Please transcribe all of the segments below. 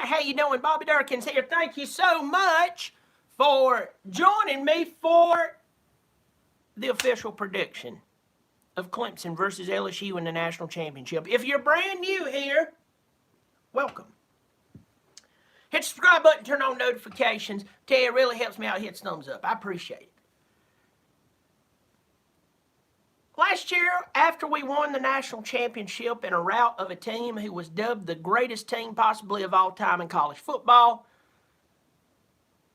How you doing? Bobby Dirkens here. Thank you so much for joining me for the official prediction of Clemson versus LSU in the national championship. If you're brand new here, welcome. Hit the subscribe button, turn on notifications. Tell you, it really helps me out. Hit thumbs up. I appreciate it. Last year, after we won the national championship in a rout of a team who was dubbed the greatest team possibly of all time in college football,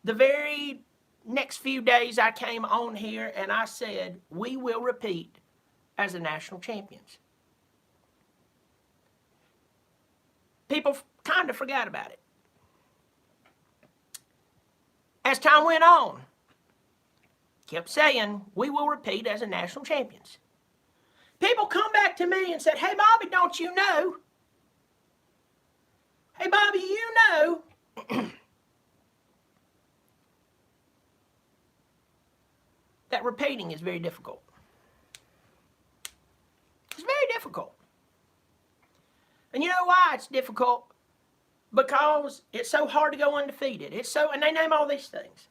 the very next few days I came on here and I said, we will repeat as the national champions. People kind of forgot about it. As time went on, kept saying, we will repeat as the national champions. People come back to me and said, hey, Bobby, don't you know? Hey, Bobby, you know that repeating is very difficult. It's very difficult. And you know why it's difficult? Because it's so hard to go undefeated. And they name all these things.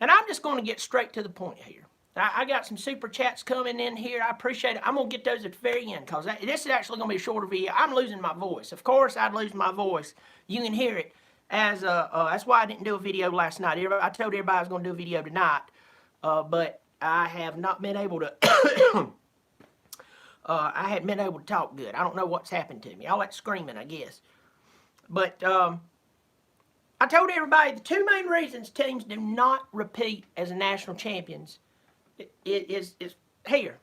And I'm just going to get straight to the point here. I got some super chats coming in here. I appreciate it. I'm going to get those at the very end because this is actually going to be a shorter video. I'm losing my voice. Of course, I'd lose my voice. You can hear it. That's why I didn't do a video last night. I told everybody I was going to do a video tonight, but I have not been able to. I haven't been able to talk good. I don't know what's happened to me. All that screaming, I guess. But I told everybody the two main reasons teams do not repeat as national champions is here.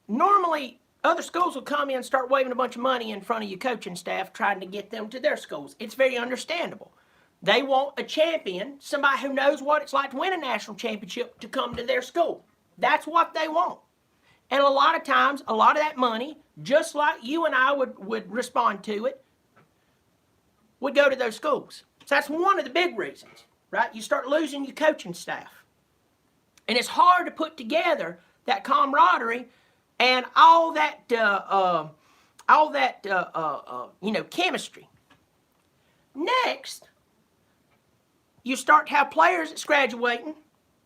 Normally, other schools will come in and start waving a bunch of money in front of your coaching staff trying to get them to their schools. It's very understandable. They want a champion, somebody who knows what it's like to win a national championship, to come to their school. That's what they want. And a lot of times, a lot of that money, just like you and I would respond to it, would go to those schools. So that's one of the big reasons, right? You start losing your coaching staff. And it's hard to put together that camaraderie and all that chemistry. Next, you start to have players that's graduating.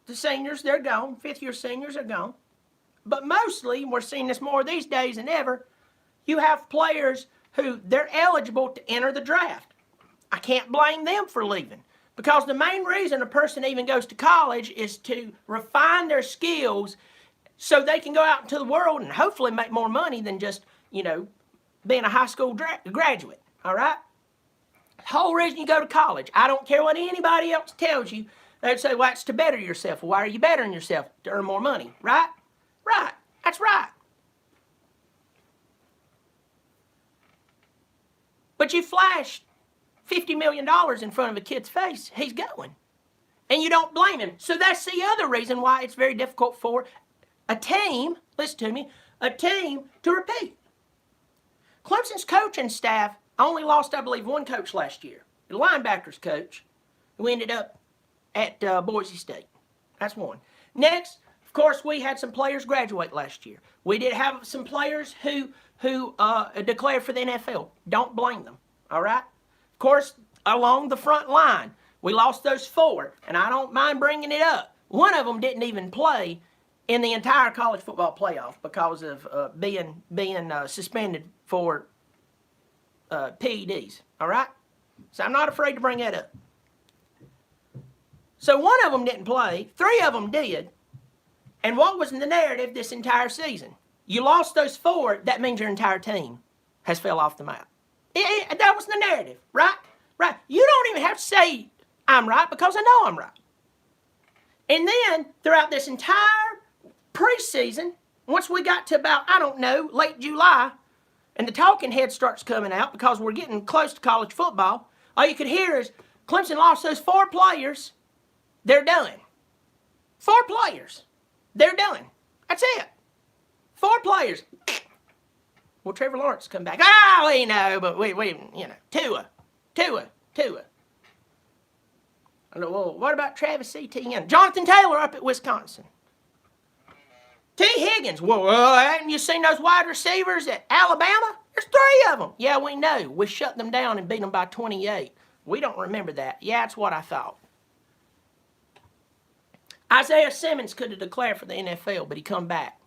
The seniors, they're gone. Fifth-year seniors are gone. But mostly, we're seeing this more these days than ever, you have players who they're eligible to enter the draft. I can't blame them for leaving because the main reason a person even goes to college is to refine their skills so they can go out into the world and hopefully make more money than just, being a high school graduate, all right? The whole reason you go to college, I don't care what anybody else tells you, they'd say, well, it's to better yourself. Well, why are you bettering yourself? To earn more money, right? Right. That's right. But you flash $50 million in front of a kid's face, he's going. And you don't blame him. So that's the other reason why it's very difficult for a team, listen to me, a team to repeat. Clemson's coaching staff only lost, I believe, one coach last year. The linebackers coach, who ended up at Boise State. That's one. Next, of course, we had some players graduate last year. We did have some players who declared for the NFL. Don't blame them, all right? Of course, along the front line, we lost those four, and I don't mind bringing it up. One of them didn't even play in the entire college football playoff because of being suspended for PEDs, all right? So I'm not afraid to bring that up. So one of them didn't play. Three of them did. And what was in the narrative this entire season? You lost those four, that means your entire team has fell off the map. That was the narrative, right? Right. You don't even have to say I'm right because I know I'm right. And then throughout this entire preseason, once we got to about, late July, and the talking head starts coming out because we're getting close to college football, all you could hear is Clemson lost those four players. They're done. Four players. They're done. That's it. Four players. Well, Trevor Lawrence come back. We know, but we Tua. Well, what about Travis Etienne? Jonathan Taylor up at Wisconsin. T. Higgins. Well, haven't you seen those wide receivers at Alabama? There's 3 of them. Yeah, we know. We shut them down and beat them by 28. We don't remember that. Yeah, that's what I thought. Isaiah Simmons could have declared for the NFL, but he come back.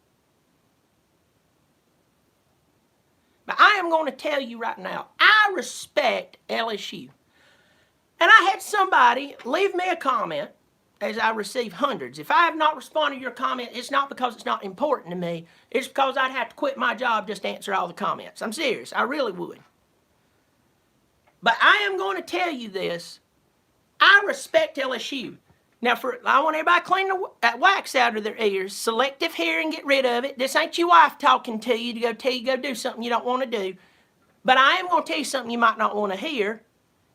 But I am going to tell you right now, I respect LSU. And I had somebody leave me a comment, as I receive hundreds. If I have not responded to your comment, it's not because it's not important to me. It's because I'd have to quit my job just to answer all the comments. I'm serious. I really would. But I am going to tell you this. I respect LSU. Now, I want everybody to clean the wax out of their ears. Selective hearing, get rid of it. This ain't your wife talking to you to go tell you go do something you don't want to do. But I am going to tell you something you might not want to hear,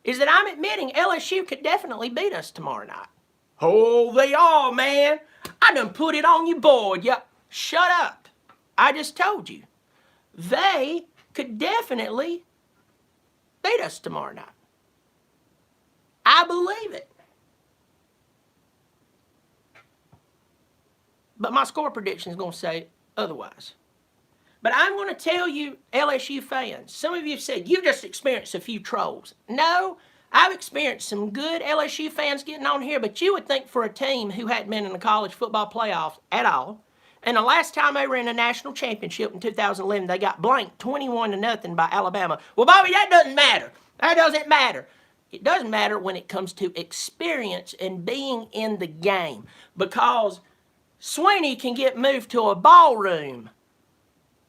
is that I'm admitting LSU could definitely beat us tomorrow night. Oh, they are, man. I done put it on you, boy. Yep. Shut up. I just told you. They could definitely beat us tomorrow night. I believe it. But my score prediction is going to say otherwise. But I'm going to tell you, LSU fans, some of you have said, you just experienced a few trolls. No, I've experienced some good LSU fans getting on here, but you would think for a team who hadn't been in the college football playoffs at all, and the last time they were in a national championship in 2011, they got blanked 21-0 by Alabama. Well, Bobby, that doesn't matter. That doesn't matter. It doesn't matter when it comes to experience and being in the game, because Sweeney can get moved to a ballroom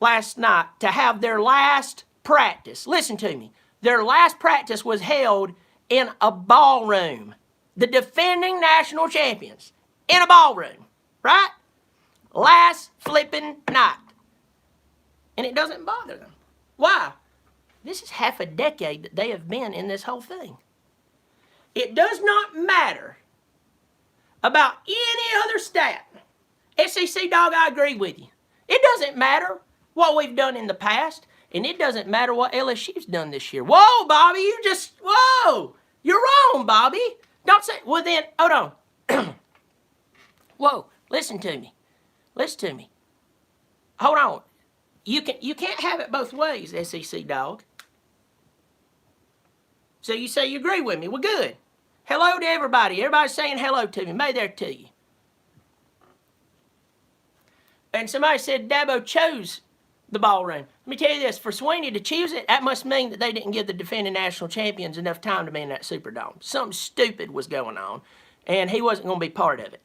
last night to have their last practice. Listen to me. Their last practice was held in a ballroom. The defending national champions in a ballroom, right? Last flipping night. And it doesn't bother them. Why? This is half a decade that they have been in this whole thing. It does not matter about any other stat. SEC dog, I agree with you. It doesn't matter what we've done in the past, and it doesn't matter what LSU's done this year. Whoa, Bobby, whoa, you're wrong, Bobby. Don't say, well then, hold on. Whoa, listen to me. Listen to me. Hold on. You can't have it both ways, SEC dog. So you say you agree with me. Well, good. Hello to everybody. Everybody's saying hello to me. May there to you. And somebody said Dabo chose the ballroom. Let me tell you this. For Sweeney to choose it, that must mean that they didn't give the defending national champions enough time to be in that Superdome. Something stupid was going on, and he wasn't going to be part of it.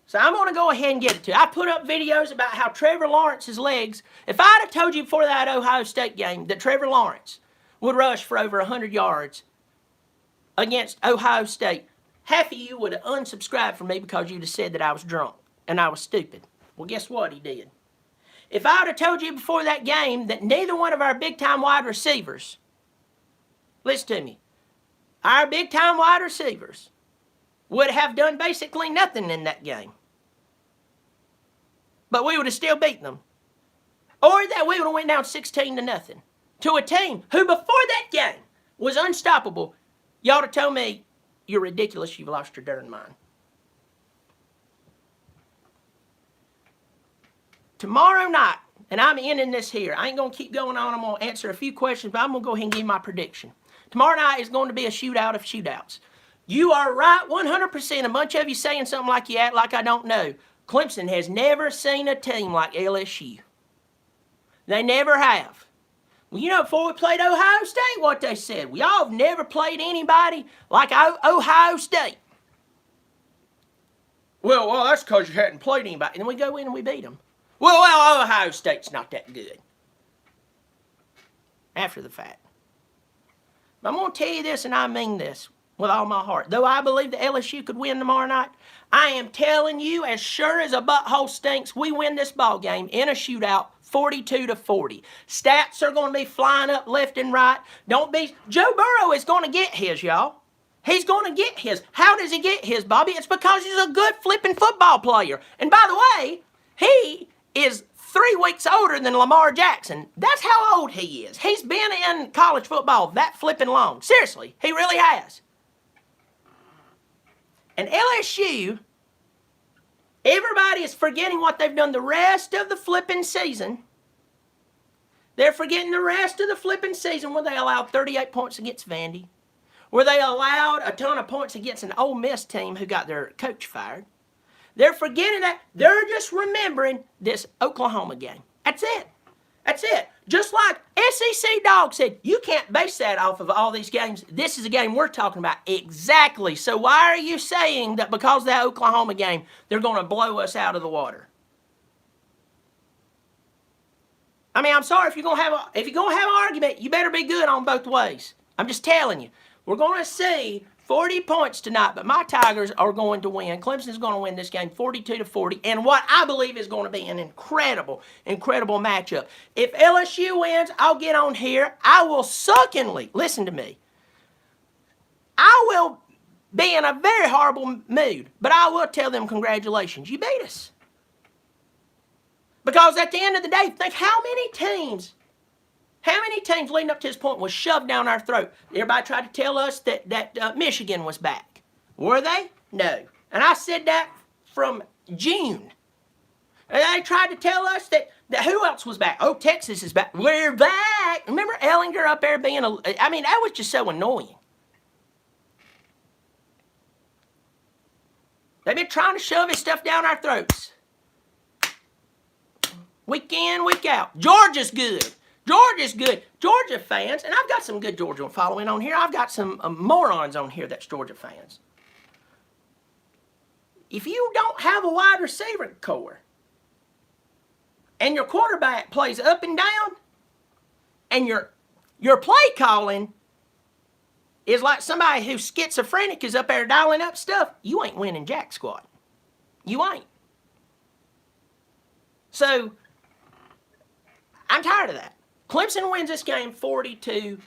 So I'm going to go ahead and get it to you. I put up videos about how Trevor Lawrence's legs, if I'd have told you before that Ohio State game that Trevor Lawrence would rush for over 100 yards against Ohio State, half of you would have unsubscribed from me because you'd have said that I was drunk and I was stupid. Well, guess what he did? If I would have told you before that game that neither one of our big-time wide receivers, listen to me, our big-time wide receivers would have done basically nothing in that game, but we would have still beaten them, or that we would have went down 16-0 to a team who before that game was unstoppable, you ought to tell me, you're ridiculous, you've lost your darn mind. Tomorrow night, and I'm ending this here. I ain't going to keep going on. I'm going to answer a few questions, but I'm going to go ahead and give you my prediction. Tomorrow night is going to be a shootout of shootouts. You are right 100%. A bunch of you saying something like you act like I don't know. Clemson has never seen a team like LSU. They never have. Well, you know, before we played Ohio State, what they said, we all have never played anybody like Ohio State. Well, that's because you hadn't played anybody. And then we go in and we beat them. Well, Ohio State's not that good. After the fact. But I'm going to tell you this, and I mean this with all my heart. Though I believe that LSU could win tomorrow night, I am telling you, as sure as a butthole stinks, we win this ball game in a shootout 42-40. Stats are going to be flying up left and right. Joe Burrow is going to get his, y'all. He's going to get his. How does he get his, Bobby? It's because he's a good flipping football player. And by the way, he is 3 weeks older than Lamar Jackson. That's how old he is. He's been in college football that flipping long. Seriously, he really has. And LSU, everybody is forgetting what they've done the rest of the flipping season. They're forgetting the rest of the flipping season where they allowed 38 points against Vandy, where they allowed a ton of points against an Ole Miss team who got their coach fired. They're forgetting that. They're just remembering this Oklahoma game. That's it. That's it. Just like SEC Dog said, you can't base that off of all these games. This is a game we're talking about. Exactly. So why are you saying that because of that Oklahoma game, they're going to blow us out of the water? I mean, I'm sorry, if you're going to have an argument, you better be good on both ways. I'm just telling you. We're going to see 40 points tonight, but my Tigers are going to win. Clemson's going to win this game 42-40, and what I believe is going to be an incredible, incredible matchup. If LSU wins, I'll get on here. I will succinctly, listen to me, I will be in a very horrible mood, but I will tell them congratulations. You beat us. Because at the end of the day, think how many teams leading up to this point was shoved down our throat? Everybody tried to tell us that Michigan was back. Were they? No. And I said that from June. And they tried to tell us that who else was back? Oh, Texas is back. We're back. Remember Ellinger up there being I mean, that was just so annoying. They've been trying to shove this stuff down our throats. Week in, week out. Georgia's good. Georgia's good. Georgia fans, and I've got some good Georgia following on here. I've got some morons on here that's Georgia fans. If you don't have a wide receiver core, and your quarterback plays up and down, and your play calling is like somebody who's schizophrenic is up there dialing up stuff, you ain't winning jack squat. You ain't. So, I'm tired of that. Clemson wins this game 42-40.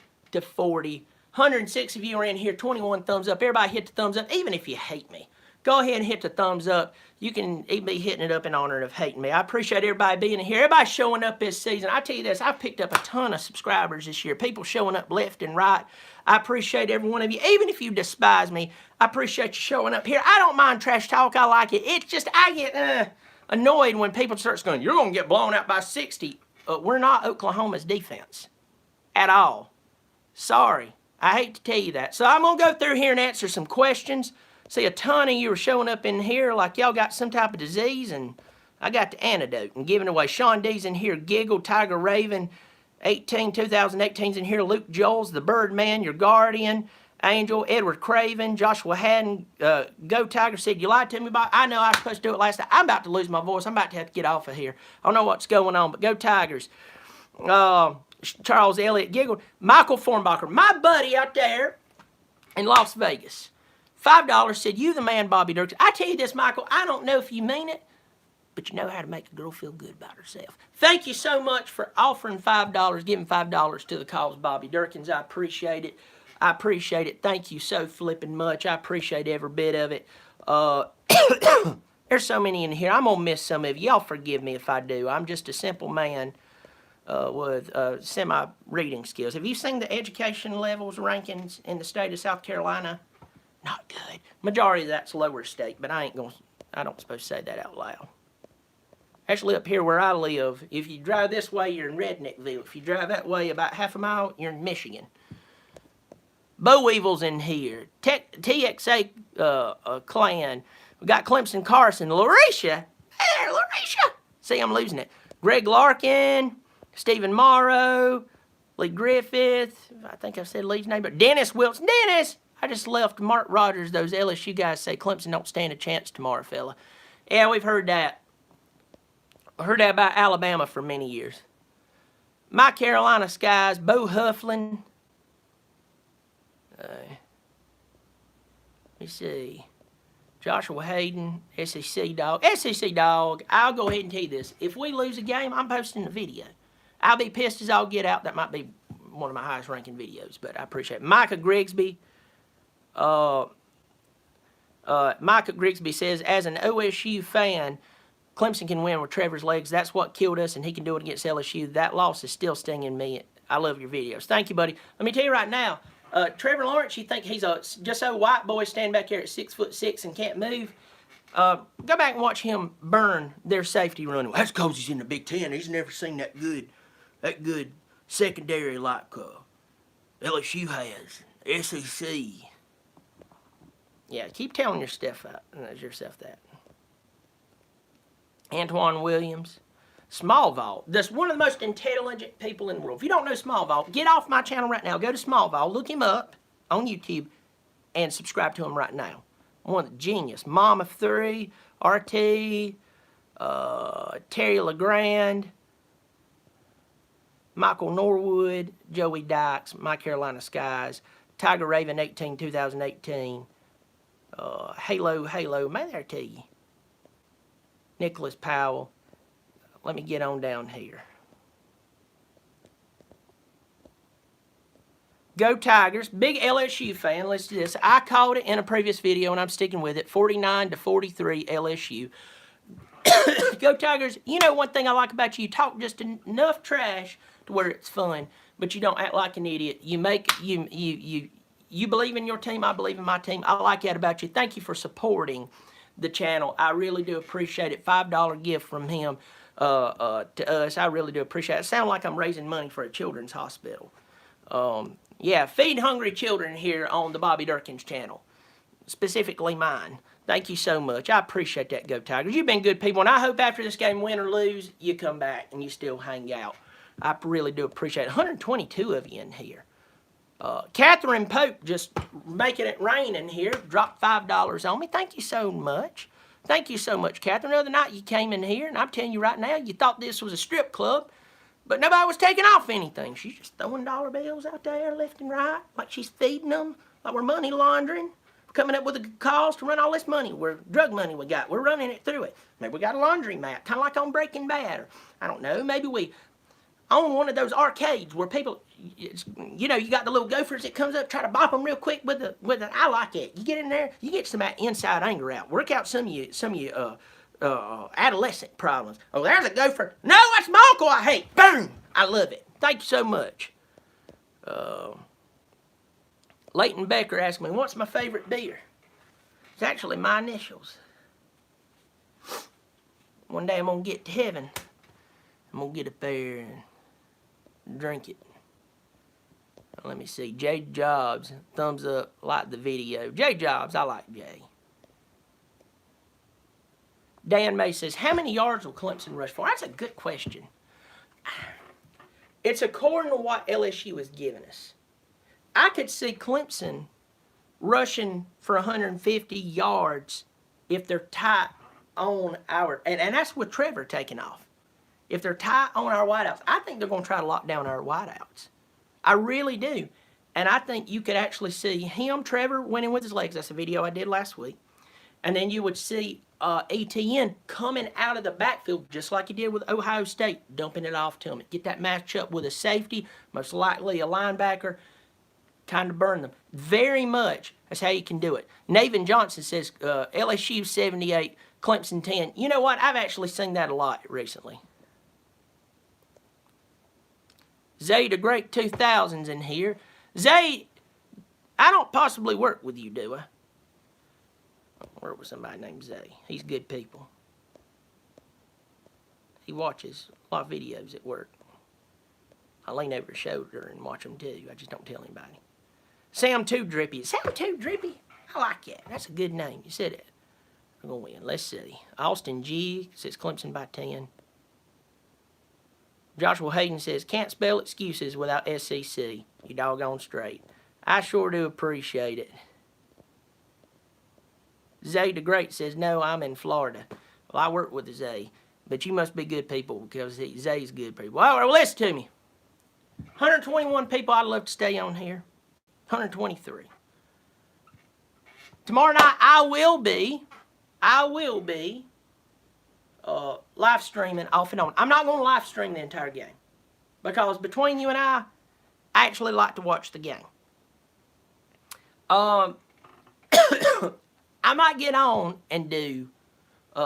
106 of you are in here, 21 thumbs up. Everybody hit the thumbs up, even if you hate me. Go ahead and hit the thumbs up. You can even be hitting it up in honor of hating me. I appreciate everybody being here. Everybody showing up this season. I tell you this, I've picked up a ton of subscribers this year. People showing up left and right. I appreciate every one of you. Even if you despise me, I appreciate you showing up here. I don't mind trash talk. I like it. It's just I get annoyed when people start going, you're going to get blown out by 60. We're not Oklahoma's defense at all. Sorry. I hate to tell you that. So I'm going to go through here and answer some questions. See, a ton of you are showing up in here like y'all got some type of disease, and I got the antidote and giving away. Sean D's in here. Giggle, Tiger Raven, 2018's in here. Luke Joels, the Birdman, your guardian. Angel, Edward Craven, Joshua Haddon, Go Tiger said, you lied to me, Bob. I know I was supposed to do it last night. I'm about to lose my voice. I'm about to have to get off of here. I don't know what's going on, but Go Tigers. Charles Elliott giggled. Michael Fornbacher, my buddy out there in Las Vegas. $5 said, you the man, Bobby Dirkens. I tell you this, Michael, I don't know if you mean it, but you know how to make a girl feel good about herself. Thank you so much for offering $5, giving $5 to the cause, Bobby Dirkens. I appreciate it. I appreciate it. Thank you so flipping much. I appreciate every bit of it. There's so many in here. I'm going to miss some of you. Y'all forgive me if I do. I'm just a simple man with semi-reading skills. Have you seen the education levels rankings in the state of South Carolina? Not good. Majority of that's lower state, but I don't supposed to say that out loud. Actually, up here where I live, if you drive this way, you're in Redneckville. If you drive that way about half a mile, you're in Michigan. Bo Weevil's in here. TXA Clan. We got Clemson Carson. Larisha. Hey there, Larisha. See, I'm losing it. Greg Larkin. Stephen Morrow. Lee Griffith. I think I said Lee's name, but Dennis Wilson. Dennis! I just left Mark Rogers. Those LSU guys say Clemson don't stand a chance tomorrow, fella. Yeah, we've heard that. I heard that about Alabama for many years. My Carolina Skies. Bo Hufflin. Let me see. Joshua Hayden, SEC Dog. SEC Dog, I'll go ahead and tell you this. If we lose a game, I'm posting a video. I'll be pissed as I'll get out. That might be one of my highest ranking videos, but I appreciate it. Micah Grigsby. Micah Grigsby says, as an OSU fan, Clemson can win with Trevor's legs. That's what killed us, and he can do it against LSU. That loss is still stinging me. I love your videos. Thank you, buddy. Let me tell you right now, Trevor Lawrence, you think he's a just a white boy standing back here at 6'6" and can't move? Go back and watch him burn their safety running. That's because he's in the Big Ten. He's never seen that good. that good secondary like LSU has, SEC. Yeah, keep telling yourself that. Antoine Williams. Smallville. That's one of the most intelligent people in the world. If you don't know Smallville, get off my channel right now. Go to Smallville, look him up on YouTube, and subscribe to him right now. One of the genius. Mom of Three, RT, Terry LeGrand, Michael Norwood, Joey Dykes, My Carolina Skies, Tiger Raven 2018, Halo, may there to you. Nicholas Powell. Let me get on down here. Go Tigers. Big LSU fan. Let's do this. I called it in a previous video, and I'm sticking with it. 49-43 LSU. Go Tigers. You know one thing I like about you. You talk just enough trash to where it's fun, but you don't act like an idiot. You believe in your team. I believe in my team. I like that about you. Thank you for supporting the channel. I really do appreciate it. $5 gift from him to us. I really do appreciate it. It sounds like I'm raising money for a children's hospital. Yeah, feed hungry children here on the Bobby Dirkens channel, specifically mine. Thank you so much. I appreciate that, Go Tigers. You've been good people, and I hope after this game, win or lose, you come back and you still hang out. I really do appreciate it. 122 of you in here. Catherine Pope just making it rain in here. Dropped $5 on me. Thank you so much. Thank you so much, Catherine. The other night you came in here, and I'm telling you right now, you thought this was a strip club, but nobody was taking off anything. She's just throwing dollar bills out there left and right, like she's feeding them, like we're money laundering. We're coming up with a cause to run all this money. We're drug money we got. We're running it through it. Maybe we got a laundromat, kind of like on Breaking Bad. Or, I don't know, maybe we own one of those arcades where people, you know, you got the little gophers that comes up, try to bop them real quick with a. I like it. You get in there, you get some of that inside anger out. Work out some of you adolescent problems. Oh, there's a gopher. No, that's my uncle I hate. Boom! I love it. Thank you so much. Leighton Becker asked me, what's my favorite beer? It's actually my initials. One day I'm going to get to heaven. I'm going to get up there and drink it. Let me see. Jay Jobs, thumbs up, like the video. Jay Jobs, I like Jay. Dan May says, how many yards will Clemson rush for? That's a good question. It's according to what LSU has given us. I could see Clemson rushing for 150 yards if they're tight on our, and that's with Trevor taking off. If they're tight on our wideouts, I think they're going to try to lock down our wideouts. I really do. And I think you could actually see him, Trevor, winning with his legs. That's a video I did last week. And then you would see ETN coming out of the backfield just like he did with Ohio State, dumping it off to him. Get that matchup with a safety, most likely a linebacker, kind of burn them. Very much, that's how you can do it. Navin Johnson says LSU 78, Clemson 10. You know what? I've actually seen that a lot recently. Zay the Great 2000's in here. Zay, I don't possibly work with you, do I? I work with somebody named Zay. He's good people. He watches a lot of videos at work. I lean over his shoulder and watch them too. I just don't tell anybody. Sam Too Drippy. Sam Too Drippy? I like that. That's a good name. You said it. I'm going to win. Let's see. Austin G says Clemson by 10. Joshua Hayden says, can't spell excuses without SEC. You doggone straight. I sure do appreciate it. Zay the Great says, no, I'm in Florida. Well, I work with Zay. But you must be good people because Zay's good people. Well, listen to me. 121 people I'd love to stay on here. 123. Tomorrow night I will be live streaming off and on. I'm not going to live stream the entire game because between you and I actually like to watch the game. I might get on and do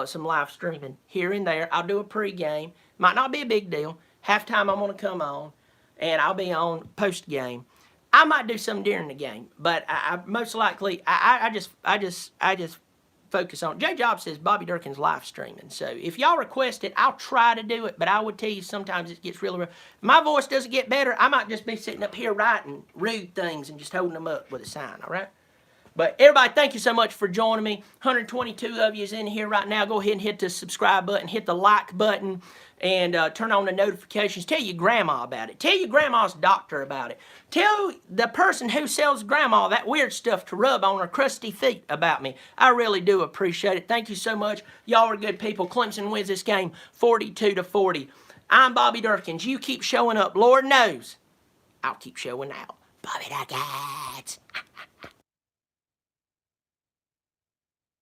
some live streaming here and there. I'll do a pregame. Might not be a big deal. Halftime I'm going to come on and I'll be on post game. I might do some during the game, but I most likely I just focus on. J Job says Bobby Dirkens live streaming. So if y'all request it, I'll try to do it. But I would tell you sometimes it gets really rough. If my voice doesn't get better, I might just be sitting up here writing rude things and just holding them up with a sign, all right? But everybody, thank you so much for joining me. 122 of you is in here right now. Go ahead and hit the subscribe button, hit the like button, and turn on the notifications. Tell your grandma about it. Tell your grandma's doctor about it. Tell the person who sells grandma that weird stuff to rub on her crusty feet about me. I really do appreciate it. Thank you so much. Y'all are good people. Clemson wins this game 42-40. I'm Bobby Dirkens. You keep showing up. Lord knows I'll keep showing out. Bobby Dirkens.